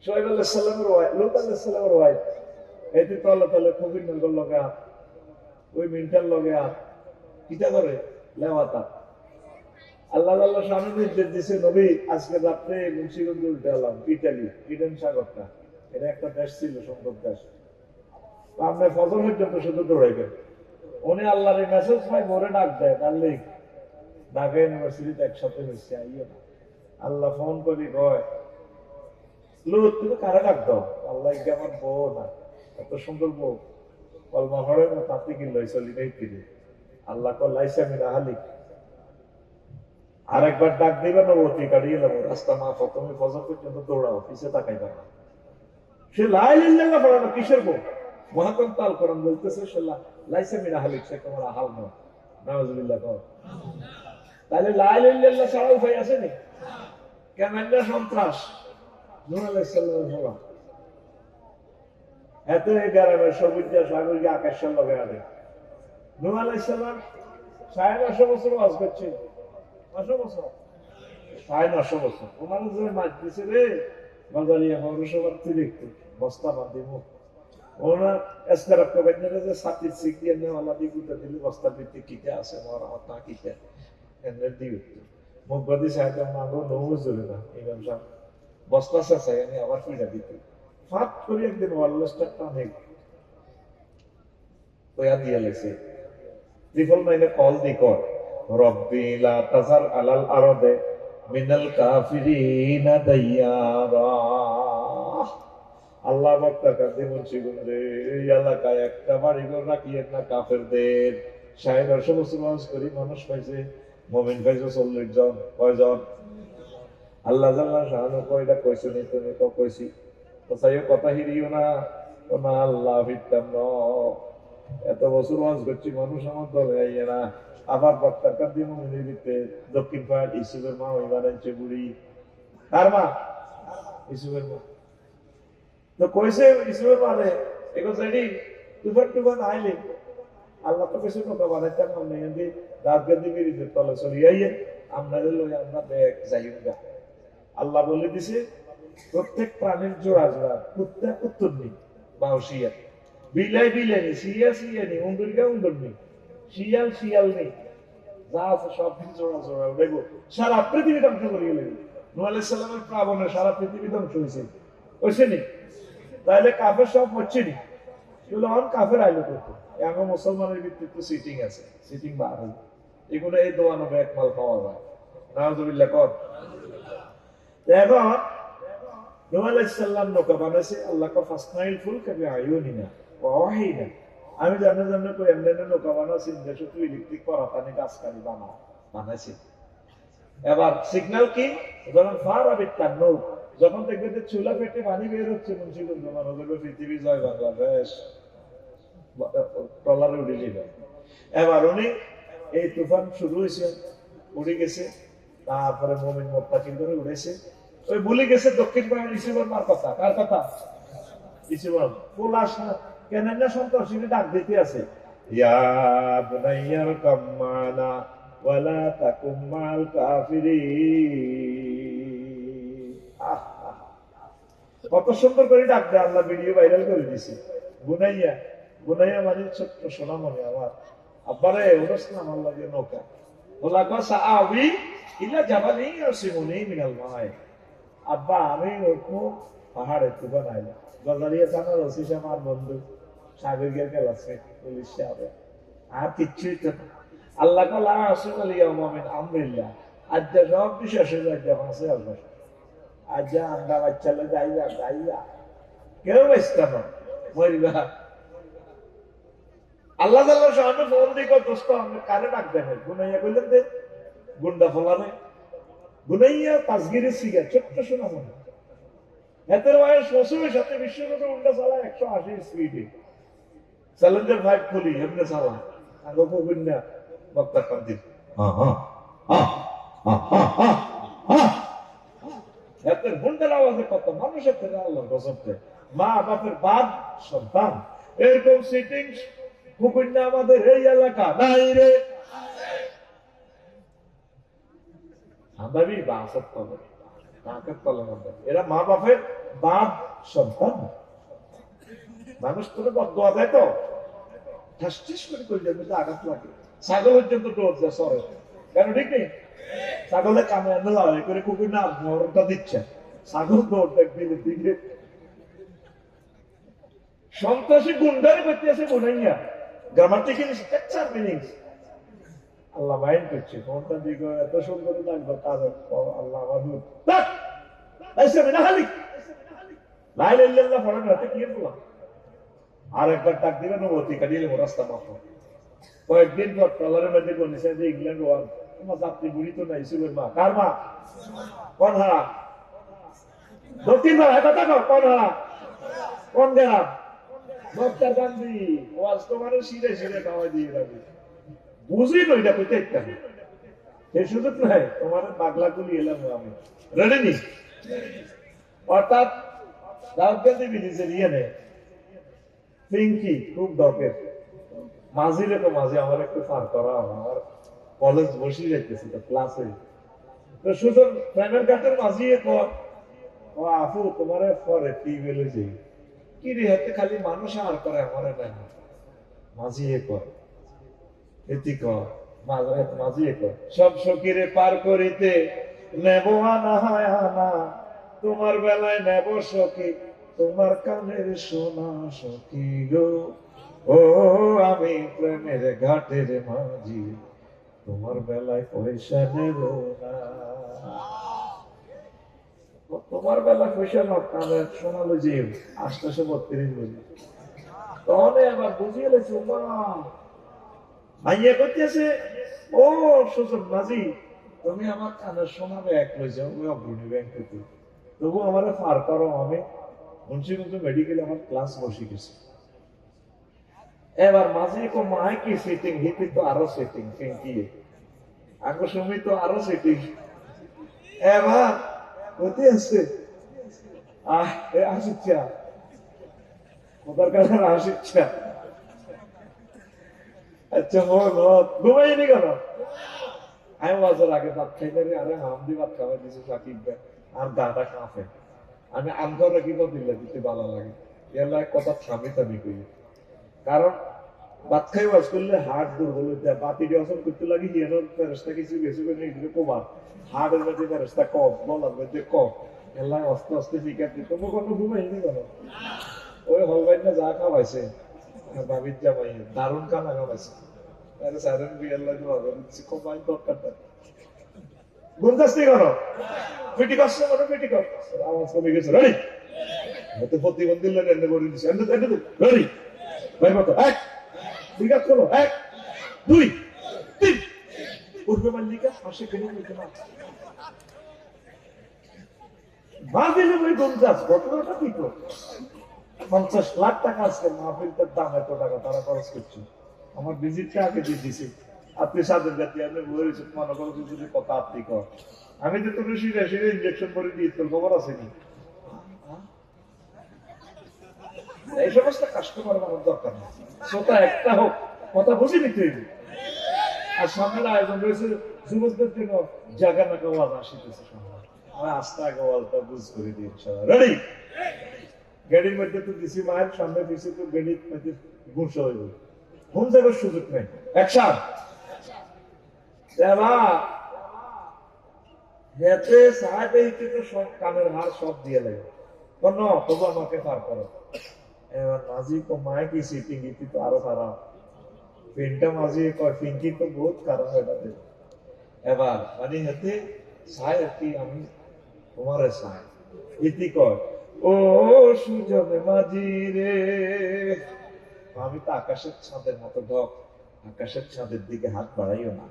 শোয়েব আলাইহিস সালামের ওয়াইফ, লূত আলাইহিস সালামের ওয়াইফ, এতে তলে তলে খুবই নগর লগে হাত, ওই মিন্টার লগে হাত, কিটা করে লেওয়াতা। আল্লাহ আল্লাহ সামনে নির্দেশ দিছে, নবী আজকে রাত্রে মুন্সিগঞ্জে উল্টে এলাম, ইটালি, ইডেন সাগরটা, এটা একটা দেশ ছিল, সুন্দর দেশ। আপনি ফজর পর্যন্ত শুধু দৌড়াইবেন। উনি আল্লাহর এই মেসেজ পাই ভরে ডাক দেয়, ডার্লিং ঢাকা ইউনিভার্সিটিতে একসাথে হয়েছে, আইও না। আল্লাহ ফোন করি কয়, লুত তুমি কারে ডাক দাও? আল্লাহ কি আমার বউ না, এত সুন্দর বউ, কলমা হরে না তাতে কি লই চলি নেই ফিরে। আল্লাহ কল লাইসা মিনা হালিক, আরেকবার ডাক দিবে না, অতি কাটিয়ে নেবো রাস্তা মা, তুমি ফজর পর্যন্ত দৌড়াও, পিছে তাকাইবে না। সে লাইল্লাহ পড়ানো কিসের বউ? মহাতম তাল কোরআন বলতেছে সে লাইসা মিনা হালিক, সে তোমার আহাল নয়। নাউজুবিল্লাহ কর। তাহলে লাইল্লাহ ছাড়া উপায় আছে নি? কেমন সন্ত্রাস নূহ আলাইহিস সালামের ফলা এত গ্রামের সবুজ সাগর আকাশের লগে আনে। নূহ আলাইহিস সালাম 950 বছর ওয়াজ করছে, 900 বছর, 950 বছর। ওনার যে মাছ দিছে রে বাজারিয়া পৌরসভার দেখতো বস্তা বাঁধি মুখ, ওনার এসকারাপ কবেন যে সাতির সিকিয়ে নেওয়ালা দিয়ে গুটা দিলে বস্তার ভিত্তি কিতে আছে মর আমার তা কিতে এনের দিয়ে মুখ বাদি সাহেব মাগো নৌ জোরে না ইমাম সাহেব বস্তা শেষাই আমি আবার ফিরা দিতে ফাট করে একদিন ওয়ারলেসটা টানে ওয়া দিয়ে লেছে ত্রিফল মাইনে কল দি কর রব্বি লা তাজার আলাল আরদে মিনাল কাফিরিনা দাইয়ারা। আল্লাহ বক্তা কাছে মুন্সিগঞ্জে এই এলাকায় একটা বাড়িঘর রাখিয়েন না কাফেরদের। 950 বছর ওয়াজ করি মানুষ পাইছে, মুমিন পাইছে 40 জন। কয়জন? আল্লাহ জাল্লাহ শাহানু কয়টা কইছো নি তুমি? তো কইছি। তো চাইও কথা হিরিও না, তো না আল্লাহ ফিরতাম ন। এত বছর ওয়াজ করছি মানুষ আমার দলে আইয়ে না। আবার বক্তার কাছে মুমিনের দিতে দক্ষিণ পাড় ইসুফের মা ওই বানাইছে বুড়ি। কার মা? ইসুফের মা। তো কইছে ইসুফের মানে এগো জানি তুফান তুফান আইলে আল্লাহ তো কইছে কথা বানাইতাম না এন্দি রাত গদি বেরিয়ে তলে চলি আইয়ে আপনাদের লই আমরা ব্যাগ যাইবা। আল্লাহ বলে দিছে প্রত্যেক প্রাণীর জোড়া জোড়া, কুত্তা কুত্তর নেই, বাউসিয়া বিলাই বিলাই নেই, সিয়া সিয়া নেই, উন্দুরগা উন্দুর নেই, শিয়াল শিয়াল নেই, যা আছে সব কিছু জোড়া জোড়া। দেখবো সারা পৃথিবী ধ্বংস করিয়ে নেবে। নূহ আলাইহিস সালামের প্লাবনে সারা পৃথিবী ধ্বংস হয়েছে, হয়েছে নি? তাহলে কাফের সব হচ্ছে নি? এগুলো অন কাফের আইলো করতো। এখন মুসলমানের ভিত্তিতে সিটিং আছে, সিটিং বার হল এগুলো এই দোয়ানো ব্যাগ মাল পাওয়া যায়। নাউজুবিল্লাহ কর। এখন নূহ আলাইহিস সালাম নৌকা বানাইছে, আল্লাহ কা ফাসনাইল ফুলকা বিআয়ুনিনা ওয়া ওয়াহিনা। আমি জানতে জানতে কই এমনি নৌকা বানাইছি যে শুধু ইলেকট্রিক পারাপানি গাছ কাটি বানাইছি। এবার সিগন্যাল কি? যখন ফার আবিত তান্নু, যখন দেখবে যে চুলা পেটে পানি বের হচ্ছে মুন্সিগঞ্জ মানুষ পৃথিবী জয় বাংলাদেশ ট্রলারে উঠে যাবে। এবার উনি এই তুফান শুরু হয়েছে, উড়ে গেছে, তারপরে মুমিন মুত্তাকিন করে উড়েছে। ওই ভুলে গেছে দক্ষিণ পাড়ার ইসুফের মার কথা। কার কথা? ইসুফের পোলাশ না কেন না সন্ত্রাসী ডাক দিতে আছে, ইয়া বুনাইয়ার কাম্মানা ওয়ালা তাকুম মাল কাফিরিন। কত সুন্দর করে ডাক দেয় আল্লাহ, ভিডিও ভাইরাল করে দিছে। বুনাইয়া, বুনাইয়া মানে ছোট্ট সোনামণি আমার, আব্বারে ওরস না আমার লাগে নৌকা। বলা কথা আবি ইলা জাবালি ইয়াসিমুনি মিনাল মাই। আব্বা আমি উঠবো পাহাড়ে, তুফান আইলা গজারিয়া থানার ওসি আমার বন্ধু সাগরিকের খেলাচ্ছে পুলিশ সাহেব, আর কিচ্ছুই তো না। আল্লাহ কালা আসুন আলিয়া মামিন আমরিল্লাহ, আজ যা সব বিশ্বাস হয়ে যায়, যা ফাঁসে আসবে আজ যা আন্ডা বাচ্চালে যাইবা যাইবা কেউ বাঁচতে না, মরিবা। আল্লাহ তাআলা সামনে ফোন দিকে দোস্ত আমি কারে ডাক দেন গুনাইয়া কইলেন যে গুন্ডা ফলানে গুনাইয়া তাসগিরের সিগা ছোট্ট শোনা মনে এতের বয়স বছরের সাথে বিশ্বকোটে উল্টা চালায় 180 স্পিডে চ্যালেঞ্জার 5 খুলি এমনি চালা আগে গুন্ডা বক্তা কান্দি এতের গুন্ডার আওয়াজে কত মানুষের থেকে আল্লাহর গজবতে মা বাপের বাদ সন্তান এরকম সিটিং কুকুন্যা আমাদের এই এলাকা নাই রে। এরা মা বাপের বাপ সন্তান মানুষ তোরে বদয়া দেয় তো ঠাস ঠাস করে কইলে মধ্যে আঘাত লাগে ছাগল পর্যন্ত ডোর যায় সরে কেন ঠিক নেই ছাগলের কামে আনতে লড়াই করে কুকুর না মরণটা দিচ্ছে ছাগল দৌড় দেখবি দিকে সন্ত্রাসী গুন্ডারি করতে আছে বোনাইয়া গ্রামাটিক্যাল স্ট্রাকচার মিনিংস আল্লাহ মাইন্ড করছে কোনটা দিকে এত সুন্দর লাগবে তার আল্লাহ মাহমুদ ऐसे में ना हाली ला इलाहा इल्लल्लाह পড়ার রাতে কি বললাম আর একবার ডাক দিবেন ওতি কাটিয়ে লেবো রাস্তা মাফ কয়েকদিন পর ট্রলারের মধ্যে বলেছে যে ইংল্যান্ড ওয়ার তোমার যাত্রী বুড়ি তো নাই সুবের মা কার মা কোন হারা দক্ষিণ মা কথা কও কোন হারা কোন গ্রাম ডক্টর গান্ধী ওয়াজ তোমার সিরে সিরে খাওয়া দিয়ে রাখি বুঝি তো এটা কইতে একটা এই সুযোগ নাই তোমার পাগলা গুলি এলাম আমি রেডি নি অর্থাৎ দাউদকান্দি বিলিজের ইয়ে পিঙ্কি খুব দরকার মাঝিরে তো মাঝে আমার একটু পার করা আমার কলেজ বসে যাইতেছি তো ক্লাসে তো শুধু প্রেমের ঘাটের মাঝিয়ে কর ও আপু তোমার পরে টিভেলে যাই কি রে হাতে খালি মানুষ আর করে আমার না মাঝিয়ে কর এটি কর মাঝিয়ে কর সব সকিরে পার করিতে নেব আনা হয় আনা তোমার বেলায় নেব সখী তোমার কানের সোনা সখী গো ও আমি প্রেমের ঘাটের মাঝি তোমার বেলায় পয়সা নেব না তোমার বেলায় পয়সা না কানের সোনা লইছে 832 বলি তখন আবার বুঝিয়ে লেছি মা ভাইয়া করতেছে ও সুজন মাঝি তুমি আমার কানের সোনা ব্যাগ লই যাও ওই অগ্রণী ব্যাংক থেকে তবু আমার পার করো আমি মুন্সিগঞ্জ মেডিকেলে আমার ক্লাস বসে গেছে এবার মাঝে কো মাই কি সেটিং হিতে তো আরো সেটিং কি আগো সময় তো আরো সেটিং এবার হতে আছে আসিচ্ছা ওদের কাছে আসিচ্ছা আচ্ছা ঘুমাই নি কেন আমি বাজার আগে ভাত খাই না আরে হামদি ভাত খাওয়া দিছে সাকিব ভাই আর দাদা কাঁপে আমি আমগর কি দিলে দিতে ভালো লাগে এর কথা থামি থামি করি কারণ ভাত খাই ওয়াজ করলে হার্ট দুর্বল হয়ে যায় বাতি অসন করতে লাগে হিয়ানোর ফেরস্তা কিছু বেশি করে এগুলো কমার হার্টের মধ্যে ফেরস্তা কম বলার মধ্যে কম এলা আস্তে আস্তে শিকার দিত কোনো ঘুমাইনি কেন ওই হলবাই না যা খাওয়াইছে ভাবির জামাই দারুণ খানা খাওয়াইছে আরে সাধারণ বিয়ার লাগে কমাই দরকার গুনজাস্তি করো পিটি কষ্ট করো পিটি কর আওয়াজ কমে গেছে রেডি হতে প্রতিবন্ধী লোক এন্ড করে দিছে এন্ড রেডি ভাই মতো এক বিঘাত করো 1 2 3 পূর্বে মাল্লিকা পাশে কেন নিতে না মাহফিলে ওই গুনজাস ঘটনাটা কি করো 50 লাখ টাকা আজকে মাহফিলটার দাম এত টাকা তারা খরচ করছে আমার ভিজিটটা আগে দিয়ে দিছে আপনি সাদের জাতি আপনি বলেছেন মনে করো যদি কথা আপনি কর আমি তো তোর শিরে শিরে ইঞ্জেকশন করে দিয়ে তোর খবর আসেনি এই সমস্ত কাস্টমার আমার দরকার নেই শ্রোতা একটা হোক কথা বুঝে নিতে হইবে আর সামনের আয়োজন রয়েছে যুবকদের জন্য জায়গা না গাওয়াজ আসিতেছে সামনে আমি আস্থা গাওয়ালটা বুঝ করে দিই ইনশাআল্লাহ রেডি গাড়ির মধ্যে তো দিছি মায়ের সামনে দিছি তো গাড়ির মধ্যে ঘুষ হইবে ঘুম যাবার সুযোগ নেই অ্যাকশন দেবা হেতে সাহায্য হিতে তো সব কানের হার সব দিয়ে লাগে কোন তবু আমাকে পার করো এবার মাঝি কো মায় কি সিটিং ইতি তো আরো খারাপ পেনটা মাঝি কয় পিঙ্কি তো বহুত খারাপ এটাতে এবার মানে হেতে সায় কি আমি তোমার সায় ইতি কয় ও সুজনে মাঝি রে আমি তো আকাশের ছাদের মতো ঢক আকাশের ছাদের দিকে হাত বাড়াইও না